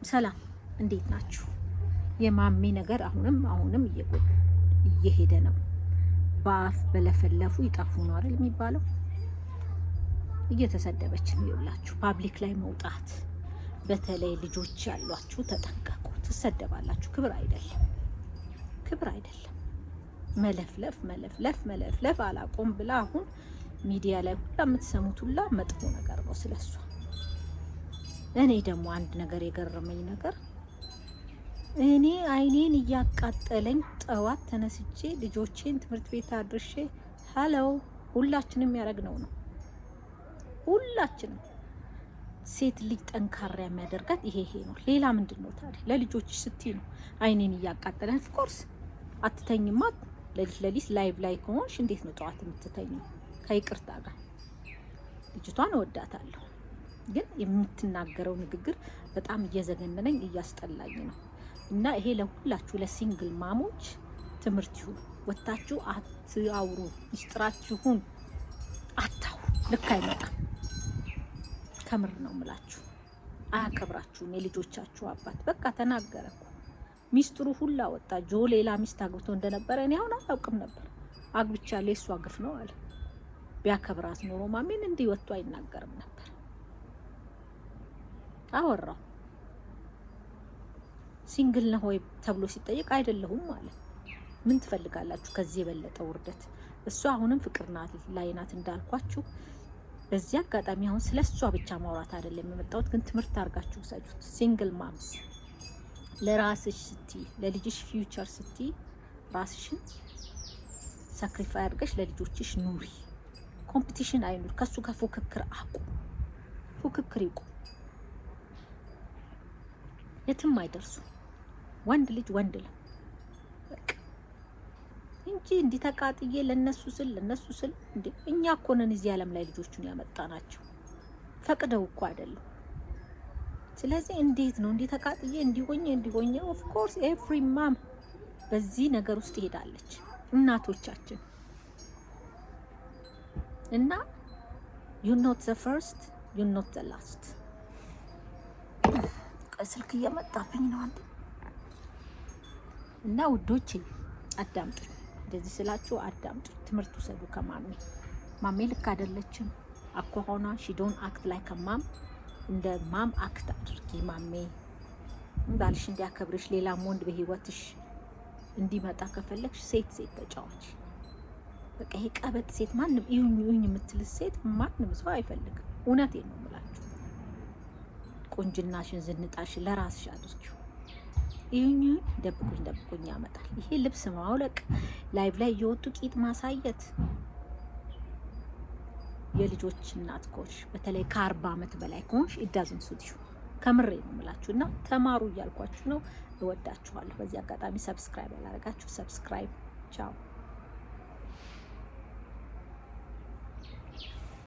ሰላም እንዴት ናችሁ? የማሜ ነገር አሁንም እየሄደ ነው። በአፍ በለፈለፉ ይጠፉ ነው አይደል የሚባለው? እየተሰደበች ነው። ይኸውላችሁ ፓብሊክ ላይ መውጣት፣ በተለይ ልጆች ያሏችሁ ተጠንቀቁ። ትሰደባላችሁ። ክብር አይደለም፣ ክብር አይደለም። መለፍለፍ አላቆም ብላ አሁን ሚዲያ ላይ ሁላ የምትሰሙት ሁላ መጥፎ ነገር ነው ስለሷ። እኔ ደግሞ አንድ ነገር የገረመኝ ነገር እኔ አይኔን እያቃጠለኝ ጠዋት ተነስቼ ልጆቼን ትምህርት ቤት አድርሼ ሁላችንም ያደረግነው ነው። ሁላችንም ሴት ልጅ ጠንካራ የሚያደርጋት ይሄ ነው። ሌላ ምንድን ነው ታዲያ? ለልጆች ስትይ ነው አይኔን እያቃጠለን። ኦፍኮርስ አትተኝማ። ለሊት ላይቭ ላይ ከሆንሽ እንዴት ነው ጠዋት የምትተኘው? ከይቅርታ ጋር ልጅቷን እወዳታለሁ፣ ግን የምትናገረው ንግግር በጣም እየዘገነነኝ እያስጠላኝ ነው። እና ይሄ ለሁላችሁ ለሲንግል ማሞች ትምህርት ይሁን። ወታችሁ አትአውሩ፣ ሚስጥራችሁን አታውሩ። ልክ አይመጣም። ከምር ነው ምላችሁ። አያከብራችሁም የልጆቻችሁ አባት። በቃ ተናገረ እኮ ሚስጥሩ ሁላ ወጣ። ጆ ሌላ ሚስት አግብቶ እንደነበረ እኔ አሁን አላውቅም ነበር። አግብቻለሁ የሷ ግፍ ነው አለ። ቢያከብራት ኖሮ ማሜን እንዲህ ወጥቶ አይናገርም ነበር። አወራው። ሲንግል ነው ወይ ተብሎ ሲጠየቅ አይደለሁም ማለት። ምን ትፈልጋላችሁ ከዚህ የበለጠ ውርደት? እሷ አሁንም ፍቅር ላይ ናት እንዳልኳችሁ። በዚህ አጋጣሚ አሁን ስለሷ ብቻ ማውራት አይደለም የመጣሁት፣ ግን ትምህርት አድርጋችሁ ሰጁት። ሲንግል ማምስ ለራስሽ ስቲ፣ ለልጅሽ ፊውቸር ስቲ ራስሽን ሳክሪፋይ አድርገሽ ለልጆችሽ ኑሪ። ኮምፒቲሽን አይኑር። ከሱ ጋር ፉክክር አቁም። ፉክክር ይቁም። የትም አይደርሱ። ወንድ ልጅ ወንድ ነው በቃ እንጂ እንዲህ ተቃጥዬ ለነሱ ስል እንዴ! እኛ እኮ ነን እዚህ ዓለም ላይ ልጆቹን ያመጣናቸው፣ ፈቅደው እኮ አይደለም። ስለዚህ እንዴት ነው እንዲህ ተቃጥዬ እንዲሆኝ? ኦፍ ኮርስ ኤቭሪ ማም በዚህ ነገር ውስጥ ትሄዳለች፣ እናቶቻችን። እና ዩ ኖት ዘ ፈርስት ዩ ኖት ዘ ላስት። ስልክ እየመጣብኝ ነው አንዴ። እና ውዶቼ አዳምጡ፣ እንደዚህ ስላችሁ አዳምጡ። ትምህርት ውሰዱ ከማሜ። ማሜ ልክ አይደለችም አኳኋኗ። ሺ ዶንት አክት ላይክ ማም። እንደ ማም አክት አድርጊ። ማሜ ባልሽ እንዲያከብርሽ፣ ሌላም ወንድ በህይወትሽ እንዲመጣ ከፈለግሽ ሴት ተጫዋች። በቃ ይሄ ቀበጥ ሴት ማንም ይሁኝ የምትል ሴት ማንም ሰው አይፈልግም። እውነቴን ነው የምላችሁ። ቁንጅናሽን ዝንጣሽን ለራስሽ አድርጊው። ይሁኝ ደብቁኝ ያመጣል። ይሄ ልብስ ማውለቅ፣ ላይቭ ላይ እየወጡ ቂጥ ማሳየት። የልጆች እናት ከሆንሽ በተለይ ከ40 ዓመት በላይ ከሆንሽ ኢዳዝን ሱቲሹ። ከምሬ ነው የምላችሁ። እና ተማሩ እያልኳችሁ ነው። እወዳችኋለሁ። በዚህ አጋጣሚ ሰብስክራይብ ያላደረጋችሁ ሰብስክራይብ። ቻው